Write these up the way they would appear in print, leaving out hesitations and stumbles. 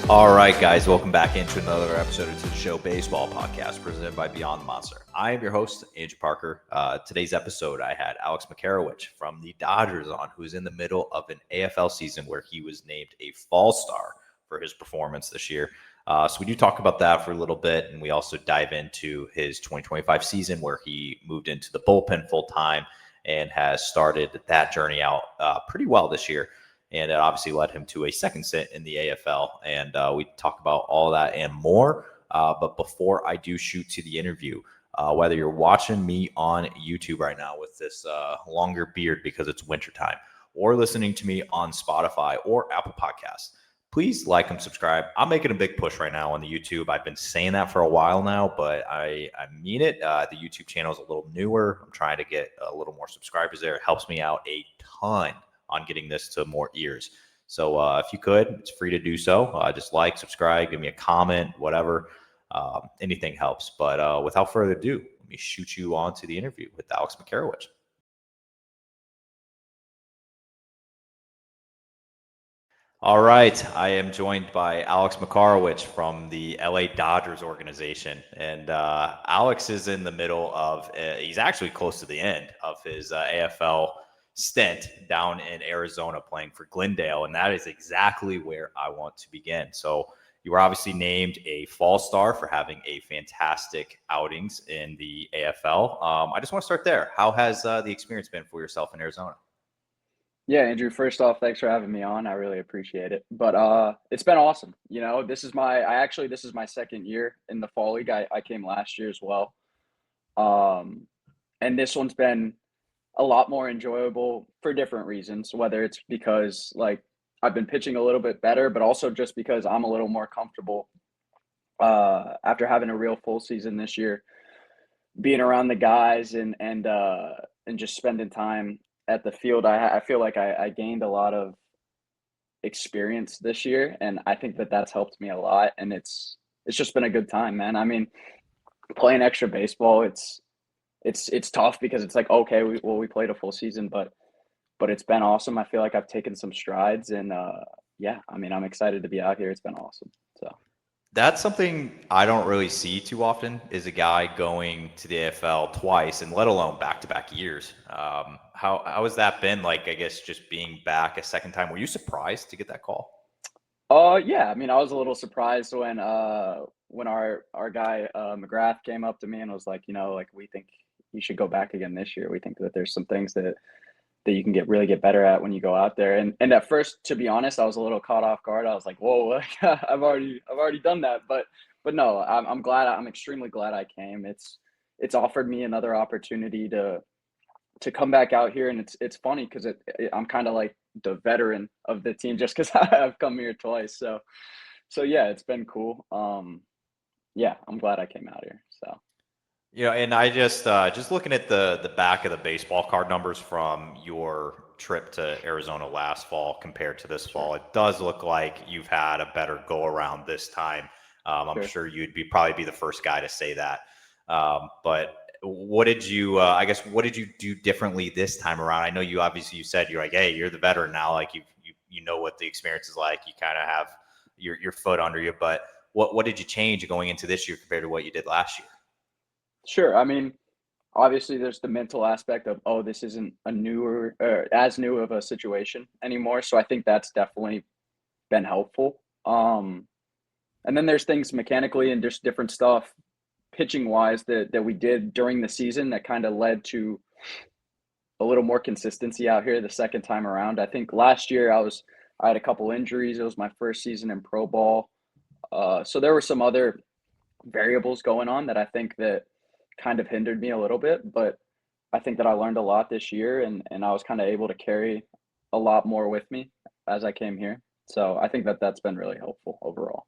All right, guys, welcome back into another episode of the Show Baseball Podcast presented by Beyond the Monster. I am your host, Andrew Parker. Today's episode, I had Alex Makarewich from the Dodgers on, who's in the middle of an AFL season where he was named a Fall Star for his performance this year. So we do talk about that for a little bit, and we also dive into his 2025 season where he moved into the bullpen full-time and has started that journey out pretty well this year. And it obviously led him to a second stint in the AFL. And we talk about all that and more. But before I do shoot to the interview, whether you're watching me on YouTube right now with this longer beard because it's wintertime, or listening to me on Spotify or Apple Podcasts, please like and subscribe. I'm making a big push right now on the YouTube. I've been saying that for a while now, but I mean it. The YouTube channel is a little newer. I'm trying to get a little more subscribers there. It helps me out a ton on getting this to more ears. So if you could, it's free to do so. Just like, subscribe, give me a comment, whatever. Anything helps. But without further ado, let me shoot you on to the interview with Alex Makarewich. All right, I am joined by Alex Makarewich from the LA Dodgers organization. And Alex is in the middle of, he's actually close to the end of his AFL stint down in Arizona playing for Glendale, and that is exactly where I want to begin. So you were obviously named a Fall Star for having a fantastic outings in the AFL. I just want to start there. How has the experience been for yourself in Arizona? Yeah, Andrew, first off, thanks for having me on. I really appreciate it. But it's been awesome. This is my second year in the fall league. I came last year as well. And this one's been a lot more enjoyable for different reasons, whether it's because I've been pitching a little bit better, but also just because I'm a little more comfortable after having a real full season this year, being around the guys and just spending time at the field. I feel like I gained a lot of experience this year, and I think that that's helped me a lot. And it's just been a good time, man. I mean, playing extra baseball, it's tough because it's like, okay, we played a full season, but it's been awesome. I feel like I've taken some strides, and yeah, I mean, I'm excited to be out here. It's been awesome. So. That's something I don't really see too often, is a guy going to the AFL twice, and let alone back-to-back years. How has that been like, I guess, just being back a second time? Were you surprised to get that call? Yeah. I mean, I was a little surprised when our guy McGrath came up to me and was like, like, we think you should go back again this year. We think that there's some things that you can really get better at when you go out there. And at first, to be honest, I was a little caught off guard. I was like, whoa, I've already done that. But no, I'm glad. I'm extremely glad I came. It's offered me another opportunity to come back out here, and it's funny because I'm kind of like the veteran of the team just because I've come here twice. So yeah, it's been cool. Yeah, I'm glad I came out here. So. And I just looking at the back of the baseball card numbers from your trip to Arizona last fall compared to this fall, Sure. it does look like you've had a better go around this time. I'm Sure. sure you'd probably be the first guy to say that. But what did you, I guess, what did you do differently this time around? I know you said you're like, hey, you're the veteran now, like you know what the experience is like. You kind of have your foot under you, but what did you change going into this year compared to what you did last year? Sure. I mean, obviously there's the mental aspect of, oh, this isn't a newer or as new of a situation anymore. So I think that's definitely been helpful. And then there's things mechanically and just different stuff pitching wise that we did during the season that kind of led to a little more consistency out here the second time around. I think last year I had a couple injuries. It was my first season in pro ball. So there were some other variables going on that I think that kind of hindered me a little bit, but I think that I learned a lot this year, and I was kind of able to carry a lot more with me as I came here. So I think that that's been really helpful overall.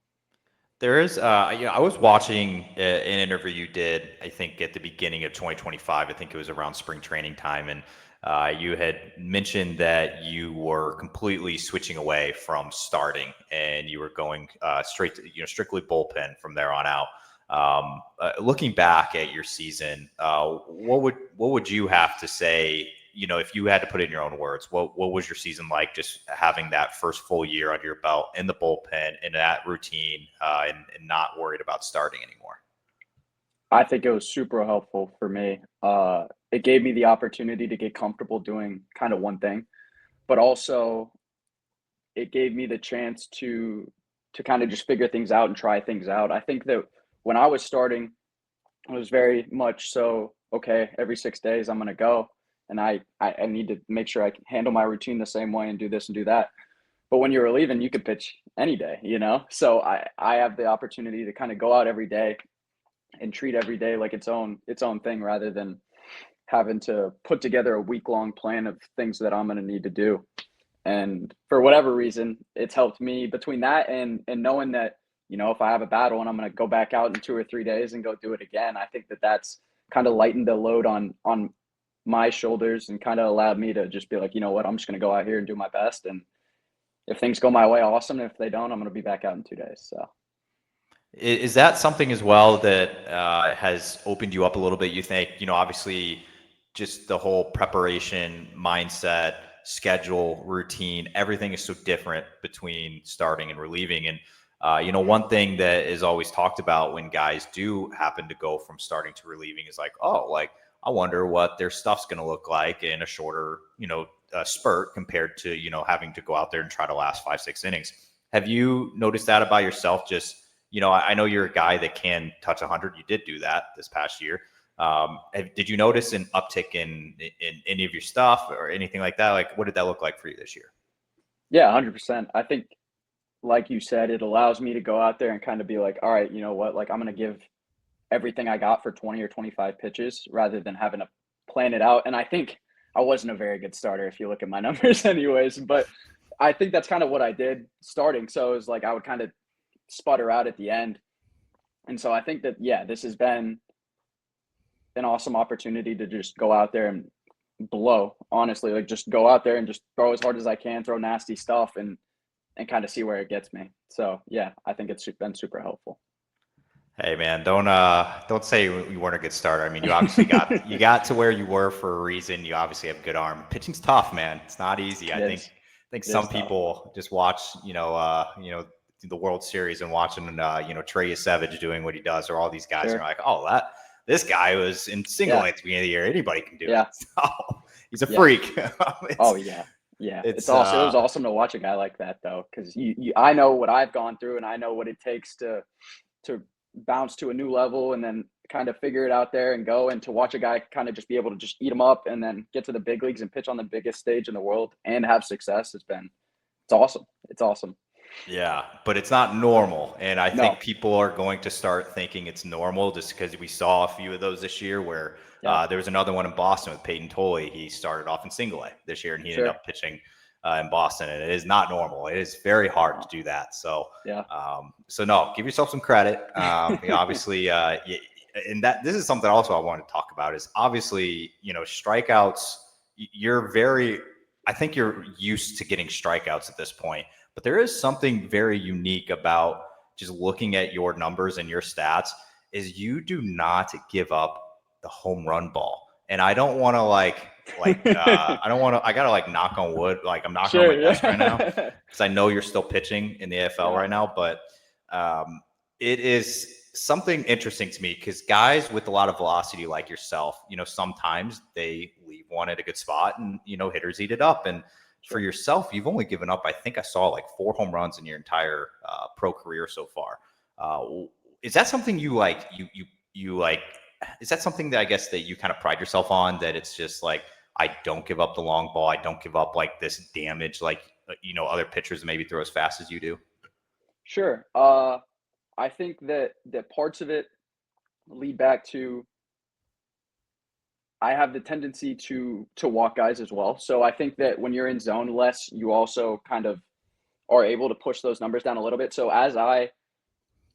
There is, I was watching an interview you did, I think at the beginning of 2025. I think it was around spring training time. And you had mentioned that you were completely switching away from starting and you were going straight to, strictly bullpen from there on out. Looking back at your season, what would you have to say, if you had to put it in your own words, what was your season like, just having that first full year under your belt in the bullpen, in that routine, and not worried about starting anymore? I think it was super helpful for me. It gave me the opportunity to get comfortable doing kind of one thing, but also it gave me the chance to kind of just figure things out and try things out. I think that when I was starting, it was very much so, okay, every 6 days I'm gonna go, and I need to make sure I can handle my routine the same way and do this and do that. But when you're relieving, you could pitch any day, you know? So I have the opportunity to kind of go out every day and treat every day like its own thing rather than having to put together a week-long plan of things that I'm going to need to do. And for whatever reason, it's helped me between that and knowing that, if I have a battle and I'm going to go back out in 2 or 3 days and go do it again, I think that that's kind of lightened the load on my shoulders and kind of allowed me to just be like, you know what, I'm just going to go out here and do my best. And if things go my way, awesome. If they don't, I'm going to be back out in 2 days. So Is that something as well that has opened you up a little bit? You think, obviously, just the whole preparation, mindset, schedule, routine, everything is so different between starting and relieving. And, one thing that is always talked about when guys do happen to go from starting to relieving is like, oh, like, I wonder what their stuff's going to look like in a shorter, spurt compared to, having to go out there and try to last 5, 6 innings. Have you noticed that about yourself? Just, I know you're a guy that can touch 100. You did do that this past year. Did you notice an uptick in any of your stuff or anything like that? Like, what did that look like for you this year? yeah, 100%. I think, like you said, it allows me to go out there and kind of be like, all right, you know what? Like, I'm going to give everything I got for 20 or 25 pitches rather than having to plan it out. And I think I wasn't a very good starter if you look at my numbers, anyways. But I think that's kind of what I did starting. So it was like I would kind of sputter out at the end. And so I think that, yeah, this has been an awesome opportunity to just go out there and blow, honestly, like just go out there and just throw as hard as I can, throw nasty stuff and kind of see where it gets me. So yeah, I think it's been super helpful. Hey man, don't say you weren't a good starter. I mean, you obviously got to where you were for a reason. You obviously have good arm. Pitching's tough, man. It's not easy. I think It is some tough. people just watch, the World Series and watching, Trey Savage doing what he does, or all these guys, and Sure. you're like, oh, this guy was in single Yeah. A at the beginning of the year. Anybody can do it. Yeah. So, he's a Yeah. freak. Oh yeah. Yeah. It's It was awesome to watch a guy like that though, because I know what I've gone through and I know what it takes to bounce to a new level and then kind of figure it out there and go, and to watch a guy kind of just be able to just eat them up and then get to the big leagues and pitch on the biggest stage in the world and have success. It's awesome. It's awesome. Yeah, but it's not normal. And I think No. people are going to start thinking it's normal just because we saw a few of those this year where Yeah. there was another one in Boston with Peyton Tolley. He started off in single A this year and he ended Sure. up pitching in Boston. And it is not normal. It is very hard to do that. So, Yeah. so no, give yourself some credit. Obviously, and that this is something also I want to talk about is obviously, strikeouts. You're very, I think you're used to getting strikeouts at this point. But there is something very unique about just looking at your numbers and your stats is you do not give up the home run ball. And I don't want to I don't want to, I got to knock on wood. Like I'm knocking on my Sure. desk right now Yeah. because I know you're still pitching in the AFL Yeah. right now, but it is something interesting to me because guys with a lot of velocity like yourself, sometimes they leave one at a good spot and, hitters eat it up. And for Sure. yourself, you've only given up, I think I saw like 4 home runs in your entire pro career so far. Is that something you like? You like? Is that something that I guess that you kind of pride yourself on? That it's just like I don't give up the long ball. I don't give up like this damage, like other pitchers maybe throw as fast as you do. Sure. I think that parts of it lead back to I have the tendency to walk guys as well. So I think that when you're in zone less, you also kind of are able to push those numbers down a little bit. So as I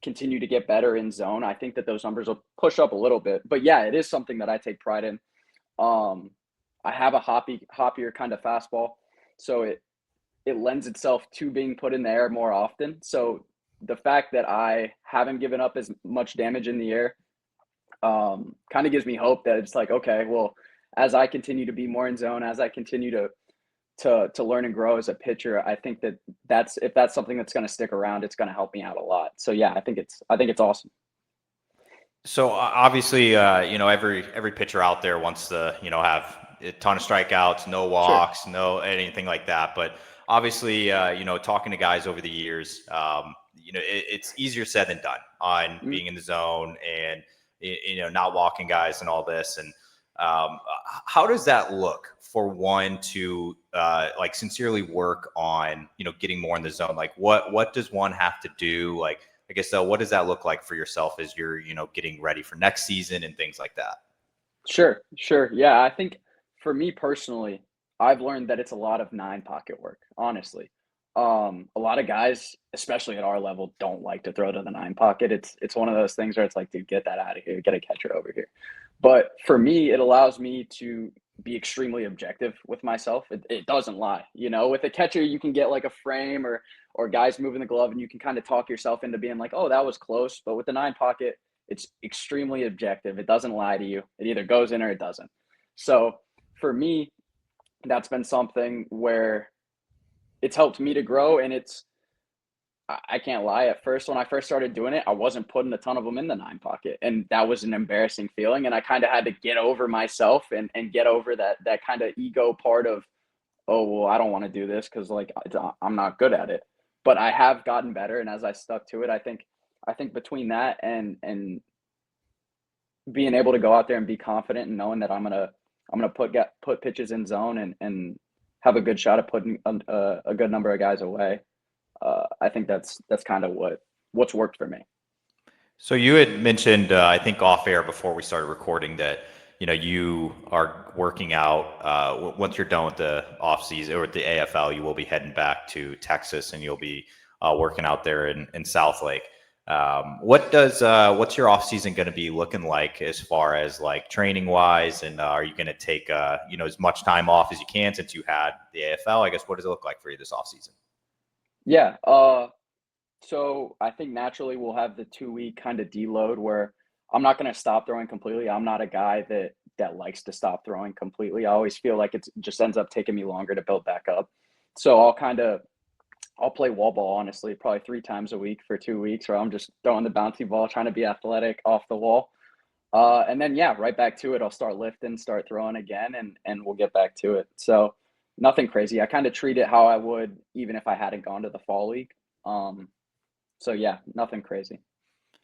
continue to get better in zone, I think that those numbers will push up a little bit. But yeah, it is something that I take pride in. Um, I have a hoppier kind of fastball, so it lends itself to being put in the air more often. So the fact that I haven't given up as much damage in the air kind of gives me hope that it's like, okay, well, as I continue to be more in zone, as I continue to learn and grow as a pitcher, I think if that's something that's going to stick around, it's going to help me out a lot. So yeah, I think it's awesome. So obviously, every pitcher out there wants to, have a ton of strikeouts, no Sure. walks, no anything like that. But obviously, talking to guys over the years, it's easier said than done on Mhm. being in the zone and not walking guys and all this. And how does that look for one to like sincerely work on, getting more in the zone? Like what does one have to do? Like, I guess, what does that look like for yourself as you're, getting ready for next season and things like that? Sure, sure. Yeah, I think for me personally, I've learned that it's a lot of nine pocket work, honestly. A lot of guys, especially at our level, don't like to throw to the nine pocket. It's one of those things where it's like, dude, get that out of here, get a catcher over here. But for me, it allows me to be extremely objective with myself. It doesn't lie. With a catcher, you can get like a frame or guys moving the glove and you can kind of talk yourself into being like, oh, that was close. But with the nine pocket, it's extremely objective. It doesn't lie to you. It either goes in or it doesn't. So for me, that's been something where it's helped me to grow. And I can't lie. At first, when I first started doing it, I wasn't putting a ton of them in the nine pocket. And that was an embarrassing feeling. And I kind of had to get over myself and get over that kind of ego part of, oh, well, I don't want to do this because like I'm not good at it. But I have gotten better. And as I stuck to it, I think between that and being able to go out there and be confident and knowing that I'm gonna put pitches in zone and have a good shot at putting a good number of guys away. I think that's kind of what's worked for me. So you had mentioned, I think off air before we started recording that, you are working out, once you're done with the off season or with the AFL, you will be heading back to Texas and you'll be working out there in South Lake. What's your off season going to be looking like as far as like training wise? And are you going to take, as much time off as you can since you had the AFL? I guess, what does it look like for you this off season? Yeah. So I think naturally we'll have the 2 week kind of deload where I'm not going to stop throwing completely. I'm not a guy that likes to stop throwing completely. I always feel like it just ends up taking me longer to build back up. So I'll play wall ball honestly, probably 3 times a week for 2 weeks, where I'm just throwing the bouncy ball, trying to be athletic off the wall. And then yeah, right back to it. I'll start lifting, start throwing again, and we'll get back to it. So nothing crazy. I kind of treat it how I would even if I hadn't gone to the fall league. Um, so yeah, nothing crazy.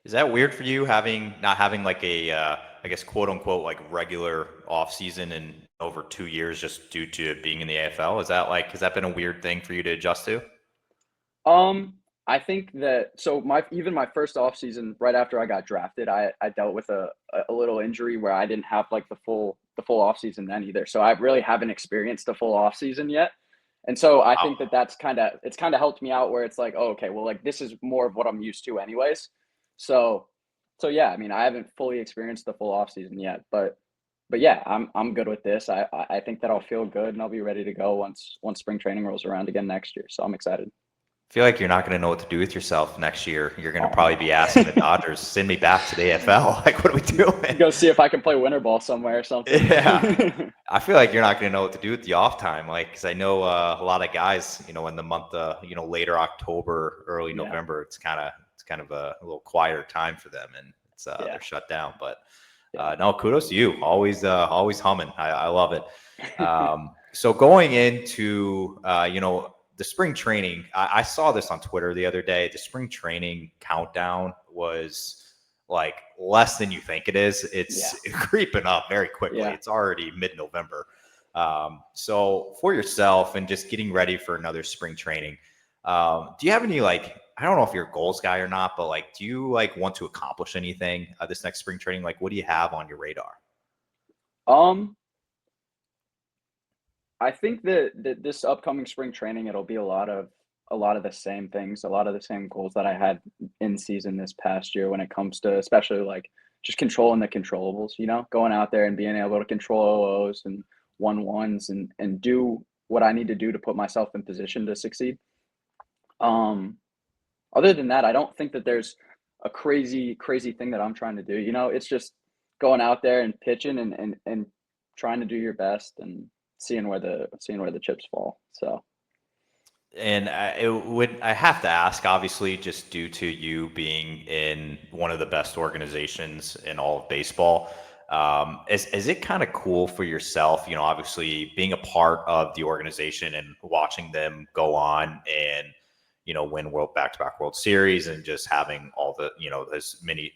Is that weird for you not having like a I guess quote unquote like regular off season in over 2 years just due to being in the AFL? Is that like has that been a weird thing for you to adjust to? Um, I think that so my first off season right after I got drafted, I dealt with a little injury where I didn't have like the full off season then either. So I really haven't experienced a full off season yet. And so I think Wow. that's it's kind of helped me out where it's like, oh, okay, well, like this is more of what I'm used to anyways. So yeah, I mean, I haven't fully experienced the full off season yet, but yeah, I'm good with this. I think that I'll feel good and I'll be ready to go once spring training rolls around again next year. So I'm excited. I feel like you're not going to know what to do with yourself next year. You're going to Oh probably no. be asking the Dodgers, send me back to the AFL. Like, what are we doing? Go see if I can play winter ball somewhere or something. Yeah. I feel like you're not going to know what to do with the off time. Like, because I know a lot of guys, in the month, later October, early Yeah, November, it's kind of a little quieter time for them, and it's yeah, they're shut down. But yeah. no, kudos to you. Always humming. I love it. So going into the spring training, I saw this on Twitter the other day. The spring training countdown was like less than you think it is. Yeah, It's creeping up very quickly. yeah. It's already mid-November. So for yourself and just getting ready for another spring training, do you have any like I don't know if you're a goals guy or not, but like, do you like want to accomplish anything this next spring training? Like, what do you have on your radar? Um, I think that this upcoming spring training, it'll be a lot of the same things, a lot of the same goals that I had in season this past year when it comes to especially like just controlling the controllables, going out there and being able to control OOs and 1-1s and do what I need to do to put myself in position to succeed. Um, Other than that, I don't think that there's a crazy, crazy thing that I'm trying to do. It's just going out there and pitching and trying to do your best and seeing where the chips fall. So And I have to ask, obviously, just due to you being in one of the best organizations in all of baseball, is it kind of cool for yourself, obviously being a part of the organization and watching them go on and, win back-to-back World Series and just having all the,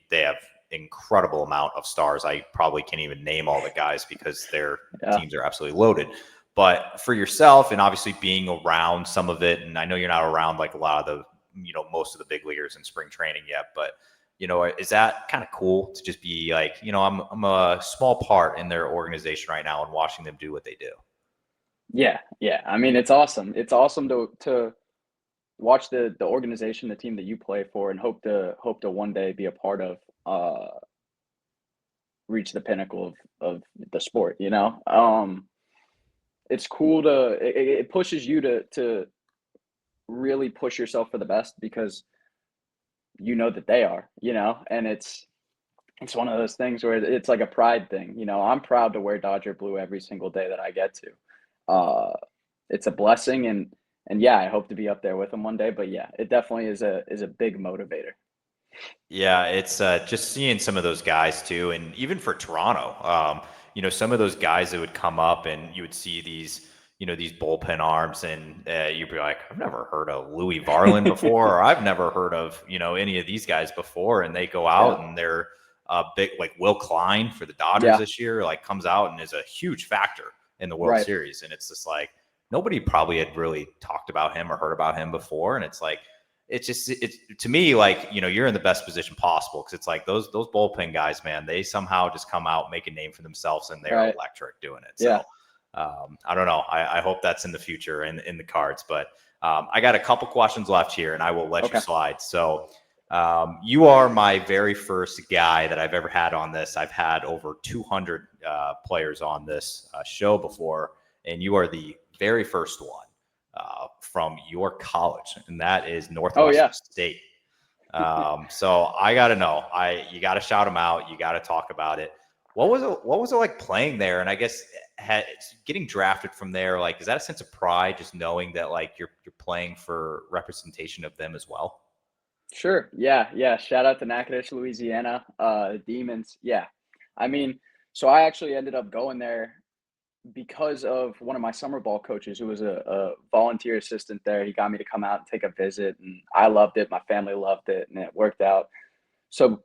they have incredible amount of stars. I probably can't even name all the guys because their yeah, teams are absolutely loaded. But for yourself and obviously being around some of it, and I know you're not around like a lot of the, most of the big leaguers in spring training yet, but is that kind of cool to just be like, I'm a small part in their organization right now and watching them do what they do? yeah. I mean, it's awesome. It's awesome to watch the organization, the team that you play for, and hope to one day be a part of, reach the pinnacle of the sport. It's cool it pushes you to really push yourself for the best because you know that they are, and it's one of those things where it's like a pride thing. I'm proud to wear Dodger blue every single day that I get to. It's a blessing, and yeah, I hope to be up there with them one day. But yeah, it definitely is a big motivator. Yeah, it's just seeing some of those guys too, and even for Toronto, some of those guys that would come up and you would see these, these bullpen arms, and you'd be like, I've never heard of Louis Varland before, or I've never heard of, any of these guys before, and they go Yeah, out and they're big, like Will Klein for the Dodgers yeah, this year, like comes out and is a huge factor in the World right, Series, and it's just like nobody probably had really talked about him or heard about him before, and it's like it's to me like you're in the best position possible because it's like those bullpen guys, man, they somehow just come out, make a name for themselves, and they're right. electric doing it. Yeah. So I don't know. I hope that's in the future and in the cards. But I got a couple questions left here, and I will let you Okay. slide. So you are my very first guy that I've ever had on this. I've had over 200 players on this show before, and you are the very first one from your college, and that is Oh Northwestern yeah. State. So I got to know. You got to shout them out. You got to talk about it. What was it like playing there? And I guess getting drafted from there, like, is that a sense of pride just knowing that like you're playing for representation of them as well? Sure. Yeah. Shout out to Natchitoches, Louisiana, Demons. Yeah. I mean, so I actually ended up going there because of one of my summer ball coaches who was a volunteer assistant there. He got me to come out and take a visit, and I loved it. My family loved it, and it worked out. So,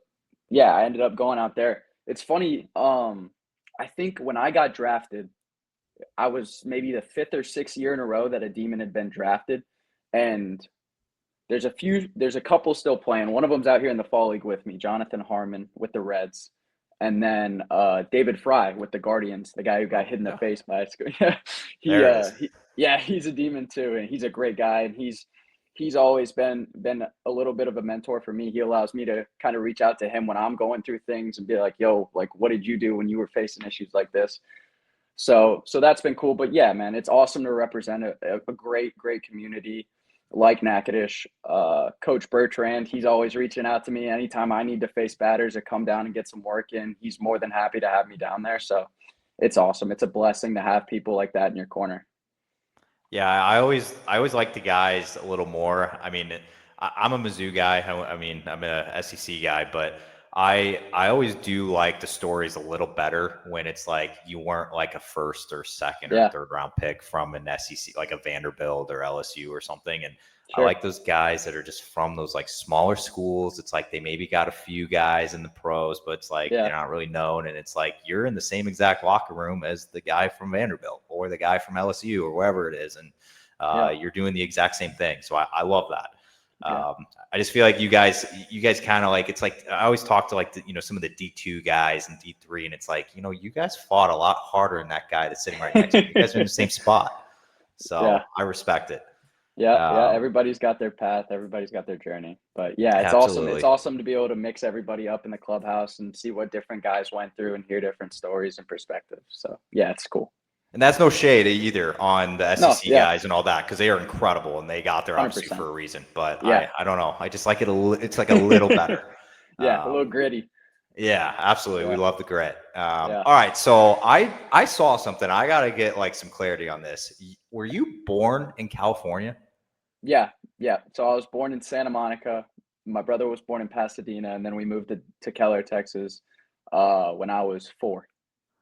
yeah, I ended up going out there. It's funny. I think when I got drafted, I was maybe the fifth or sixth year in a row that a Demon had been drafted, and there's a couple still playing. One of them's out here in the fall league with me, Jonathan Harmon with the Reds. And then David Fry with the Guardians, the guy who got hit in the Yeah, face by a school. Yeah, there it is. he's a demon too, and he's a great guy, and he's always been a little bit of a mentor for me. He allows me to kind of reach out to him when I'm going through things and be like, "Yo, like, what did you do when you were facing issues like this?" So that's been cool. But yeah, man, it's awesome to represent a great community like Natchitoches. Coach Bertrand, he's always reaching out to me anytime I need to face batters or come down and get some work in. He's more than happy to have me down there. So it's awesome. It's a blessing to have people like that in your corner. Yeah, I always like the guys a little more. I mean, I'm a Mizzou guy. I mean, I'm a SEC guy, but I always do like the stories a little better when it's like you weren't like a first or second or Yeah, third round pick from an SEC, like a Vanderbilt or LSU or something. And I sure. like those guys that are just from those like smaller schools. It's like they maybe got a few guys in the pros, but it's like Yeah, they're not really known. And it's like you're in the same exact locker room as the guy from Vanderbilt or the guy from LSU or wherever it is. And yeah, you're doing the exact same thing. So I love that. yeah. I just feel like you guys kind of like, it's like, I always talk to like, some of the D2 guys and D3, and it's like, you guys fought a lot harder than that guy that's sitting right next to you. You guys are in the same spot. So Yeah. I respect it. Yeah. Um, Everybody's got their path. Everybody's got their journey. But yeah, it's awesome. It's absolutely. awesome to be able to mix everybody up in the clubhouse and see what different guys went through and hear different stories and perspectives. So yeah, it's cool. And that's no shade either on the No, SEC yeah, guys and all that, because they are incredible and they got there obviously 100%. for a reason. But Yeah. I don't know. I just like it. It's like a little better. Yeah, a little Um, gritty. Yeah, absolutely. We Yeah, love the grit. yeah, All right, so I saw something. I got to get like some clarity on this. Were you born in California? yeah, yeah. So I was born in Santa Monica. My brother was born in Pasadena, and then we moved to Keller, Texas, when I was 4.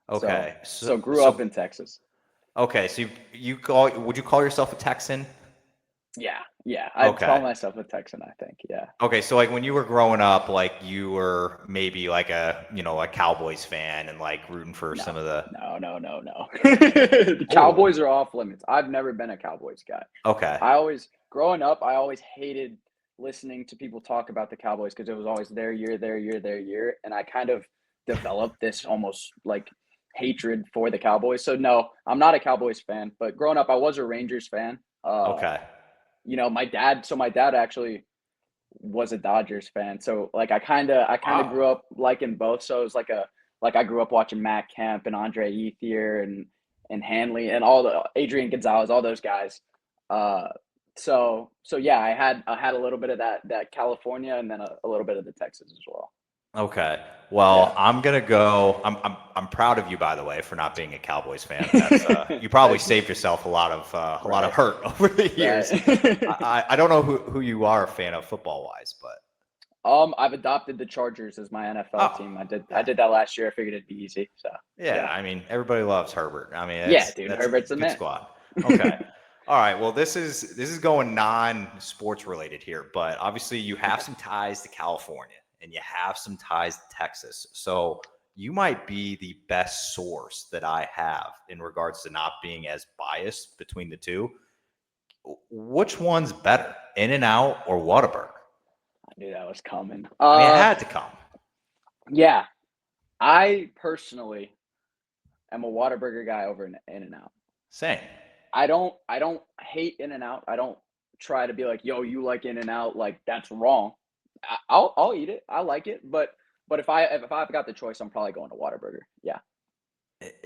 So Okay, so so grew up so in Texas. okay, so you call would you call yourself a Texan? Yeah, yeah. I'd call Okay. myself a Texan, I think. Yeah. Okay, so like when you were growing up, like you were maybe like a Cowboys fan and like rooting for No, some of the. no, no, no, no. The Oh, Cowboys are off limits. I've never been a Cowboys guy. okay. Growing up, I always hated listening to people talk about the Cowboys because it was always their year, their year, their year. And I kind of developed this almost like hatred for the Cowboys. So no, I'm not a Cowboys fan, but growing up, I was a Rangers fan. Okay. My dad actually was a Dodgers fan. So like I kinda Wow. grew up liking both. So it was like I grew up watching Matt Kemp and Andre Ethier and Hanley and all the Adrian Gonzalez, all those guys. Uh so yeah, I had a little bit of that California and then a little bit of the Texas as well. Okay. Well, Yeah. I'm gonna go. I'm proud of you, by the way, for not being a Cowboys fan. That's you probably Thank you. saved yourself a lot of Right. hurt over the years. Right. I don't know who you are a fan of football wise, but I've adopted the Chargers as my NFL oh team. I yeah, did that last year. I figured it'd be easy. So yeah. yeah. I mean, everybody loves Herbert. I mean, Yeah, dude. that's a Herbert's a good man. squad. Okay. All right. Well, this is going non-sports related here, but obviously you have Okay. some ties to California and you have some ties to Texas. So you might be the best source that I have in regards to not being as biased between the two. Which one's better, In and Out or Whataburger? I knew that was coming. I mean, it had to come. Yeah, I personally am a Whataburger guy over In and Out. Same. I don't hate In and Out. I don't try to be like, "Yo, you like In and Out?" Like that's wrong. I'll eat it. I like it, but if I've got the choice, I'm probably going to Whataburger. Yeah.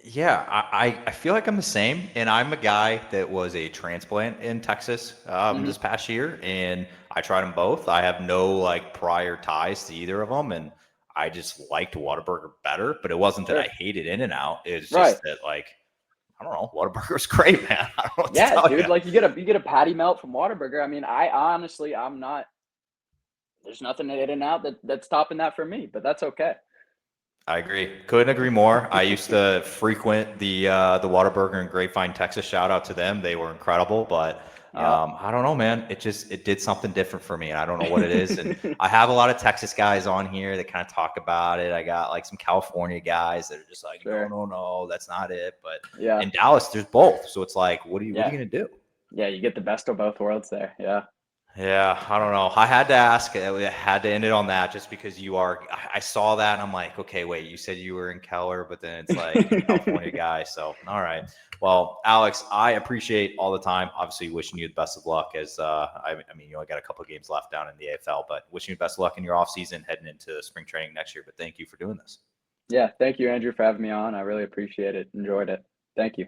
Yeah, I feel like I'm the same, and I'm a guy that was a transplant in Texas Mhm. this past year, and I tried them both. I have no like prior ties to either of them, and I just liked Whataburger better. But it wasn't that I Sure. hated In and Out; it's just Right. that like I don't know, Whataburger's great, man. I don't know what to Yeah, tell dude. you. Like you get a patty melt from Whataburger. I mean, I honestly, I'm not. There's nothing in In and Out that's topping that for me, but that's okay. I agree. Couldn't agree more. I used to frequent the Whataburger in Grapevine, Texas. Shout out to them. They were incredible. But Yep. I don't know, man. It did something different for me, and I don't know what it is. And I have a lot of Texas guys on here that kind of talk about it. I got like some California guys that are just like, no, Sure. no, no, that's not it. But Yeah. in Dallas, there's both. So it's like, what are Yeah. you gonna do? Yeah, you get the best of both worlds there. Yeah. Yeah, I don't know. I had to ask. I had to end it on that just because you are. I saw that and I'm like, okay, wait. You said you were in Keller, but then it's like you're a California guy. So, all right. Well, Alex, I appreciate all the time. Obviously, wishing you the best of luck. As I mean, you only got a couple of games left down in the AFL, but wishing you the best of luck in your off season heading into spring training next year. But thank you for doing this. Yeah, thank you, Andrew, for having me on. I really appreciate it. Enjoyed it. Thank you.